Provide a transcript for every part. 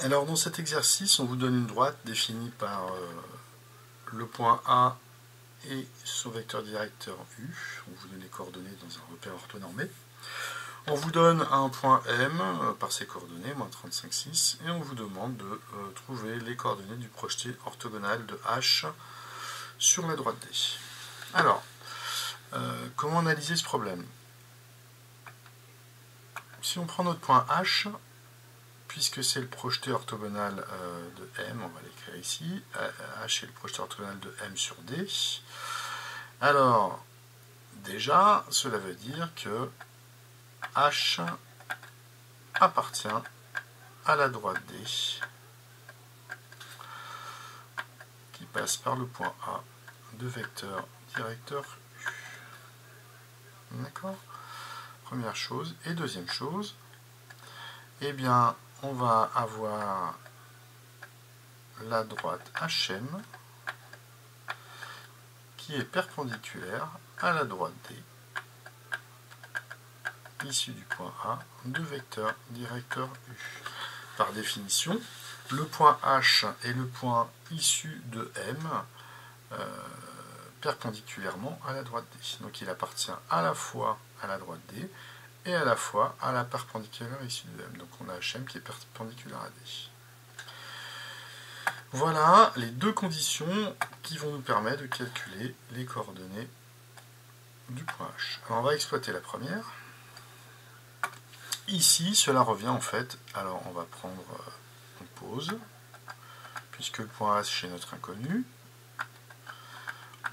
Alors dans cet exercice, on vous donne une droite définie par le point A et son vecteur directeur U. On vous donne les coordonnées dans un repère orthonormé. On vous donne un point M par ses coordonnées, moins 35,6, et on vous demande de trouver les coordonnées du projeté orthogonal de H sur la droite D. Alors, comment analyser ce problème? Si on prend notre point H, puisque c'est le projeté orthogonal de M, on va l'écrire ici, H est le projeté orthogonal de M sur D. Alors, déjà, cela veut dire que H appartient à la droite D, qui passe par le point A de vecteur directeur U. D'accord? Première chose. Et deuxième chose, eh bien, on va avoir la droite HM qui est perpendiculaire à la droite D, issue du point A de vecteur directeur U. Par définition, le point H est le point issu de M perpendiculairement à la droite D. Donc il appartient à la fois à la droite D et à la fois à la perpendiculaire issue de M. Donc on a HM qui est perpendiculaire à D. Voilà les deux conditions qui vont nous permettre de calculer les coordonnées du point H. Alors on va exploiter la première. Ici, cela revient en fait, alors on va prendre, on pose, puisque le point H est notre inconnu,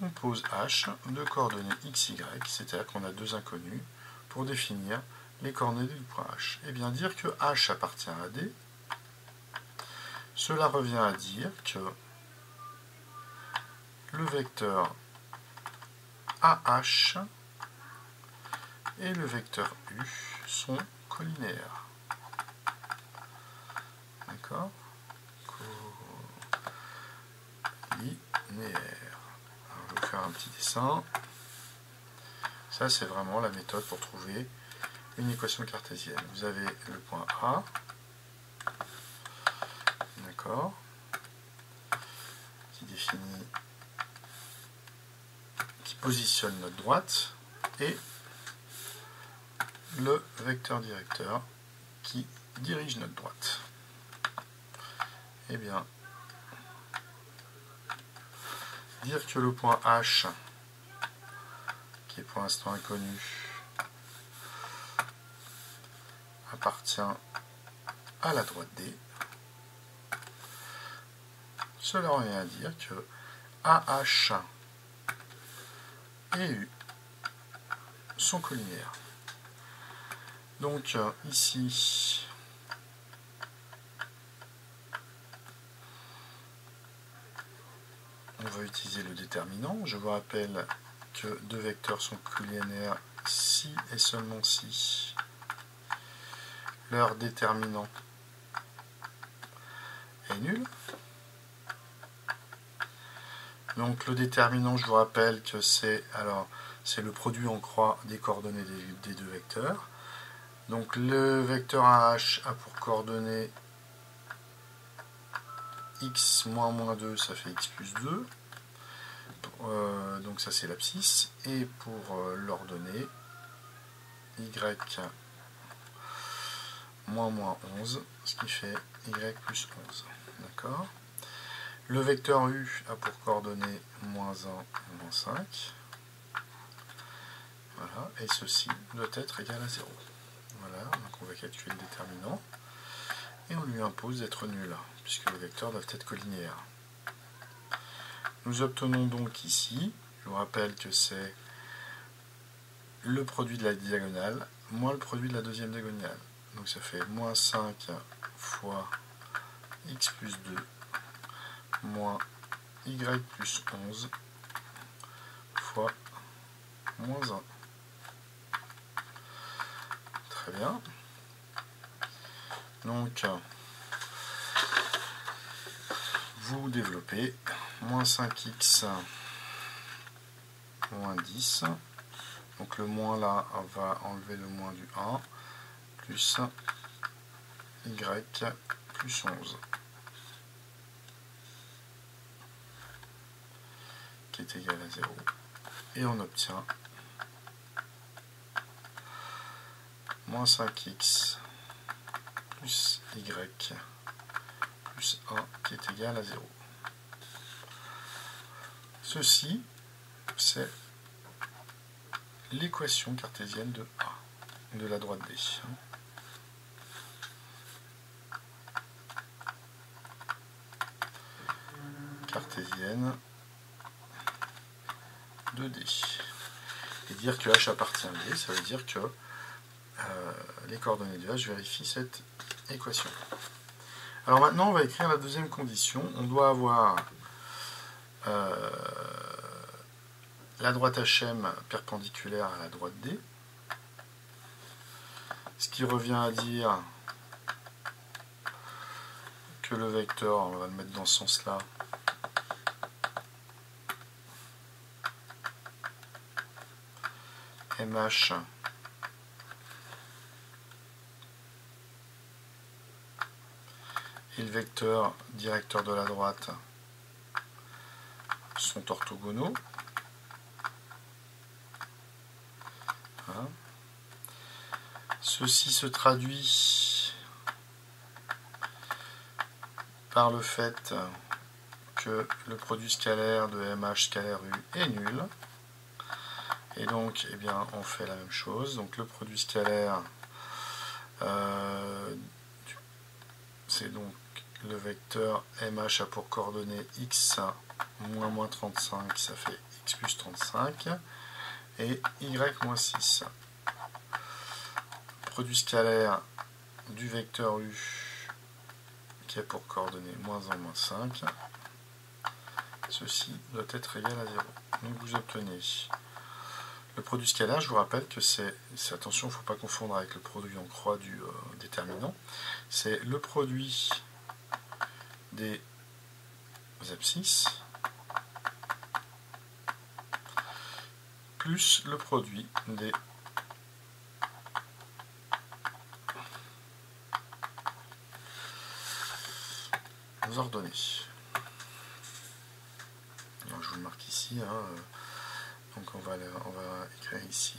on pose H de coordonnées x, y, c'est-à-dire qu'on a deux inconnus pour définir les coordonnées du point H. Et bien dire que H appartient à D, cela revient à dire que le vecteur AH et le vecteur U sont collinéaires. D'accord? Collinéaires. Alors, je vais vous faire un petit dessin. Ça, c'est vraiment la méthode pour trouver une équation cartésienne. Vous avez le point A, d'accord, qui définit, qui positionne notre droite, et le vecteur directeur qui dirige notre droite. Eh bien, dire que le point H, qui est pour l'instant inconnu, appartient à la droite D, cela revient à dire que AH et U sont collinéaires. Donc ici, on va utiliser le déterminant. Je vous rappelle que deux vecteurs sont collinéaires si et seulement si leur déterminant est nul. Donc le déterminant, je vous rappelle que c'est le produit en croix des coordonnées des deux vecteurs. Donc le vecteur AH a pour coordonnées x moins moins 2, ça fait x plus 2. Donc ça c'est l'abscisse. Et pour l'ordonnée, y moins moins 11, ce qui fait y plus 11. D'accord? Le vecteur U a pour coordonnées moins 1, moins 5. Voilà, et ceci doit être égal à 0. Voilà, donc on va calculer le déterminant. Et on lui impose d'être nul, puisque les vecteurs doivent être collinéaires. Nous obtenons donc ici, je vous rappelle que c'est le produit de la diagonale moins le produit de la deuxième diagonale. Donc ça fait moins 5 fois x plus 2 moins y plus 11 fois moins 1. Très bien. Donc, vous développez moins 5x moins 10. Donc le moins là, on va enlever le moins du 1, plus y plus 11 qui est égal à 0. Et on obtient moins 5x plus y plus 1 qui est égal à 0. Ceci, c'est l'équation cartésienne de A, de la droite D. Cartésienne de D. Et dire que H appartient à D, ça veut dire que les coordonnées de H vérifient cette équation. Alors maintenant, on va écrire la deuxième condition. On doit avoir la droite HM perpendiculaire à la droite D, ce qui revient à dire que le vecteur, on va le mettre dans ce sens-là, MH et le vecteur directeur de la droite sont orthogonaux. Voilà. Ceci se traduit par le fait que le produit scalaire de MH scalaire U est nul. Et donc, eh bien, on fait la même chose. Donc, le produit scalaire, c'est donc le vecteur MH a pour coordonnées x moins 35, ça fait x plus 35, et y moins 6. Produit scalaire du vecteur U qui a pour coordonnées moins 1, moins 5. Ceci doit être égal à 0. Donc, vous obtenez le produit scalaire. Je vous rappelle que c'est attention, il ne faut pas confondre avec le produit en croix du déterminant. C'est le produit des abscisses plus le produit des ordonnées. Alors, je vous le marque ici. Donc on va écrire ici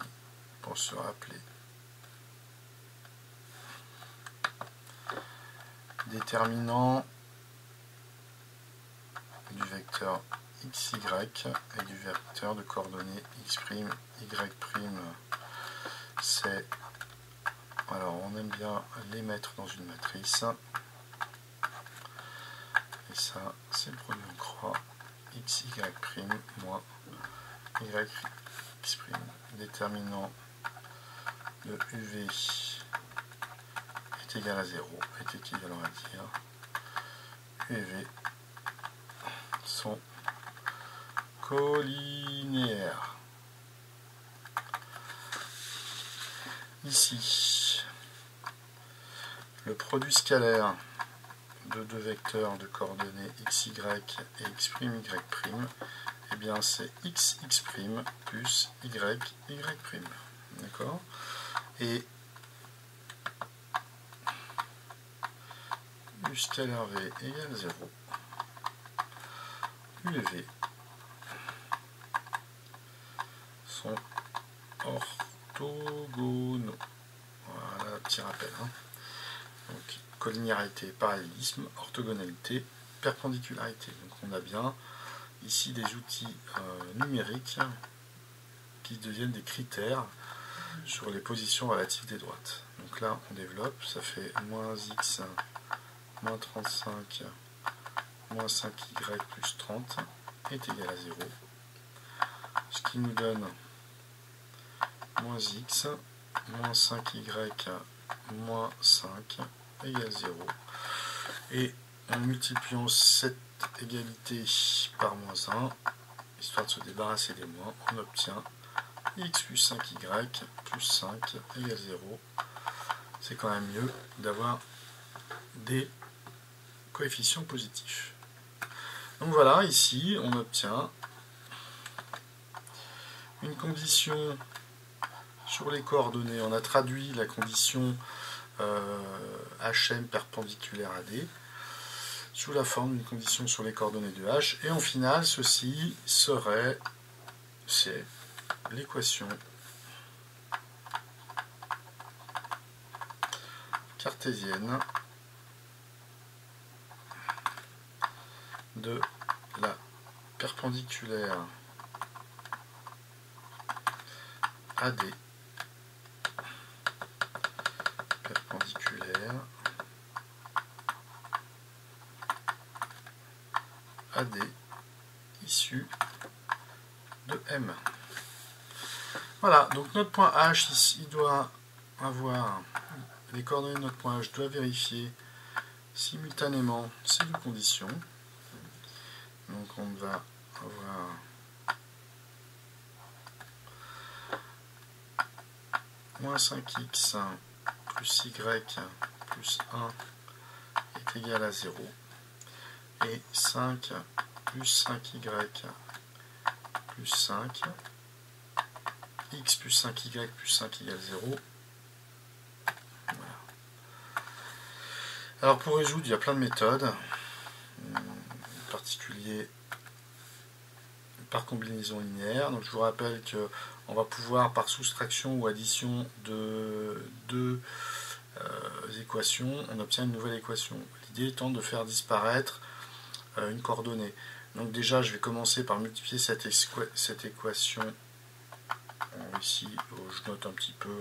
pour se rappeler. Déterminant du vecteur xy et du vecteur de coordonnées x', y', c'est... Alors on aime bien les mettre dans une matrice. Et ça, c'est le produit en croix. Xy' moins yx'. Déterminant de UV est égal à 0, est équivalent à dire U et V sont collinéaires. Ici, le produit scalaire de deux vecteurs de coordonnées xy et x', y', eh bien c'est xx' plus y'. D'accord? Et U scalaire V égale 0. U et V sont orthogonaux. Voilà, petit rappel. Donc, collinéarité, parallélisme, orthogonalité, perpendicularité. Donc on a bien ici des outils numériques qui deviennent des critères sur les positions relatives des droites. Donc là on développe, ça fait moins x moins 35 moins 5y plus 30 est égal à 0. Ce qui nous donne moins x moins 5y moins 5 égale 0. Et en multipliant cette égalité par moins 1, histoire de se débarrasser des moins, on obtient x plus 5y plus 5 égale 0. C'est quand même mieux d'avoir des coefficients positifs. Donc voilà, ici on obtient une condition sur les coordonnées. On a traduit la condition HM perpendiculaire à D sous la forme d'une condition sur les coordonnées de H. Et en final, ceci serait l'équation cartésienne de la perpendiculaire AD perpendiculaire AD issue de M. Voilà, donc notre point H ici, il doit avoir les coordonnées de notre point H doivent vérifier simultanément ces deux conditions. Donc on va avoir moins 5x plus y plus 1 est égal à 0 et 5 plus 5y plus 5 x plus 5y plus 5 égale 0. Voilà. Alors pour résoudre, il y a plein de méthodes, en particulier par combinaison linéaire. Donc je vous rappelle qu'on va pouvoir par soustraction ou addition de deux équations, on obtient une nouvelle équation. L'idée étant de faire disparaître une coordonnée. Donc déjà je vais commencer par multiplier cette équation. Ici je note un petit peu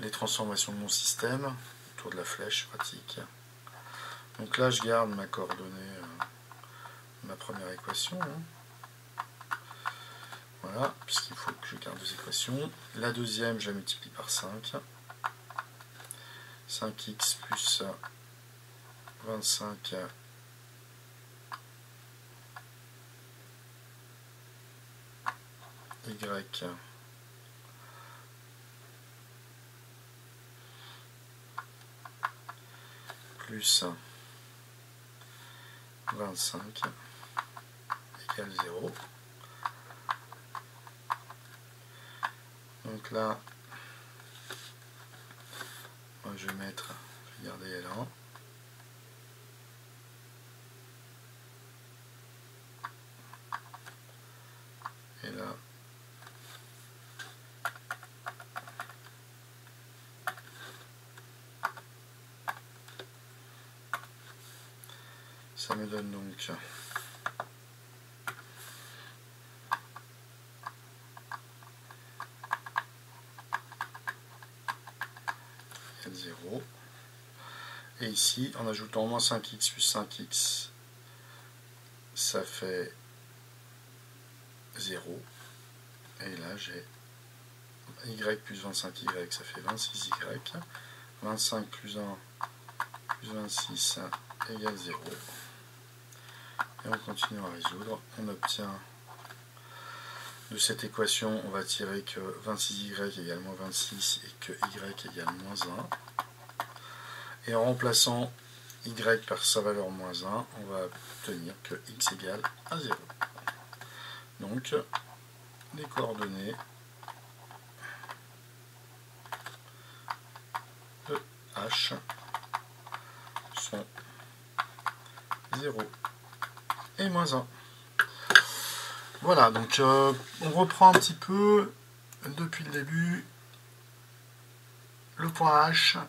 les transformations de mon système autour de la flèche pratique. Donc là je garde ma coordonnée, ma première équation. Voilà, puisqu'il faut que je garde deux équations. La deuxième je la multiplie par 5. 5x plus 25 y plus 25 égale 0. Donc là, moi je vais garder L1. Et là, ça me donne donc L0. Et ici, en ajoutant moins 5x plus 5x, ça fait 0. Et là, j'ai y plus 25y, ça fait 26y. 25 plus 1 plus 26 égale 0. Et on continue à résoudre. On obtient de cette équation, on va tirer que 26y égale moins 26 et que y égale moins 1. Et en remplaçant y par sa valeur moins 1, on va obtenir que x égale à 0. Donc, les coordonnées de H sont 0 et moins 1. Voilà, donc on reprend un petit peu depuis le début. Le point H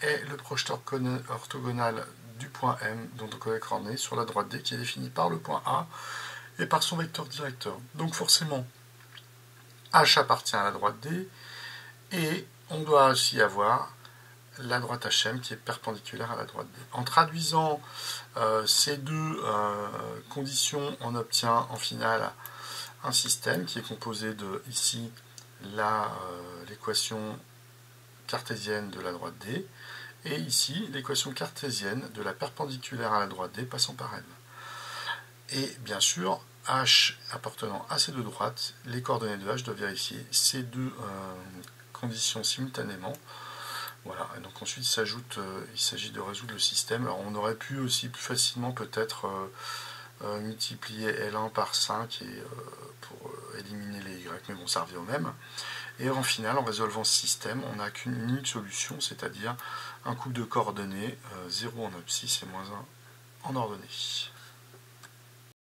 est le projeteur orthogonal du point M, dont on connaît coordonnées sur la droite D, qui est défini par le point A et par son vecteur directeur. Donc forcément, H appartient à la droite D, et on doit aussi avoir la droite HM qui est perpendiculaire à la droite D. En traduisant ces deux conditions, on obtient en finale un système qui est composé de, ici, l'équation cartésienne de la droite D, et ici, l'équation cartésienne de la perpendiculaire à la droite D passant par M. Et bien sûr, H appartenant à ces deux droites, les coordonnées de H doivent vérifier ces deux conditions simultanément. Voilà, et donc ensuite il s'agit de résoudre le système. Alors on aurait pu aussi plus facilement peut-être multiplier L1 par 5 pour éliminer les Y, mais bon, ça revient au même. Et en final, en résolvant ce système, on n'a qu'une unique solution, c'est-à-dire un couple de coordonnées, 0 en abscisse et -1 en ordonnée.